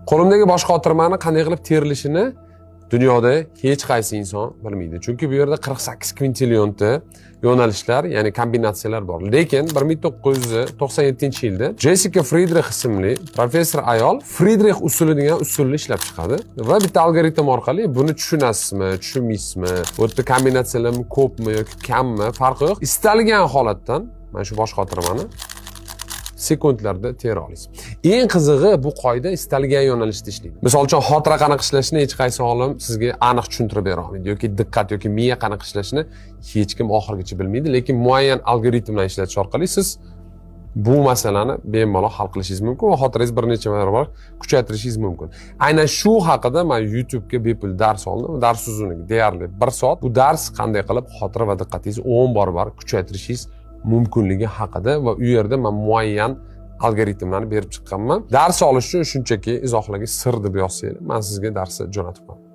Qo'limdagi bosh qotirmani qanday qilib terilishini dunyoda hech qaysi inson bilmaydi. Chunki bu yerda 48 kvintillionta yo'nalishlar, ya'ni kombinatsiyalar bor. Lekin 1997-yilda Jessica Friedrich ismli professor ayol Friedrich usuli degan usulni ishlab chiqadi va bitta algoritm orqali buni tushunasizmi, tushunmaysizmi, bu yerda kombinatsiyalar ko'pmi yoki kammi farqi yo'q. Istalgan holatdan mana shu bosh qotirmani sekundlarda tera olasiz. Eng qizig'i bu qoida istalgan yo'nalishda ishlaydi. Misol uchun xotira qanaqa ishlashini hech qaysi olim sizga aniq tushuntirib bera olmaydi yoki diqqat yoki miya qanaqa ishlashini hech kim oxirigacha bilmaydi, lekin muayyan algoritm bilan ishlatish orqali siz bu masalani bemalol hal qilishingiz mumkin va xotirangizni bir necha barobar kuchaytirishingiz mumkin. Aynan shu haqida men YouTube'ga bepul dars oldim. Dars uzunligi deyarli 1 soat. Bu dars qanday qilib xotira va diqqatingizni 10 barobar kuchaytirishingiz mumkinligi haqida va u yerda men muayyan algoritmlarni berib chiqqanman. Dars olish uchun shunchaki izohlarga sir deb yozsangiz, men sizga darsni jo'natib qo'yaman.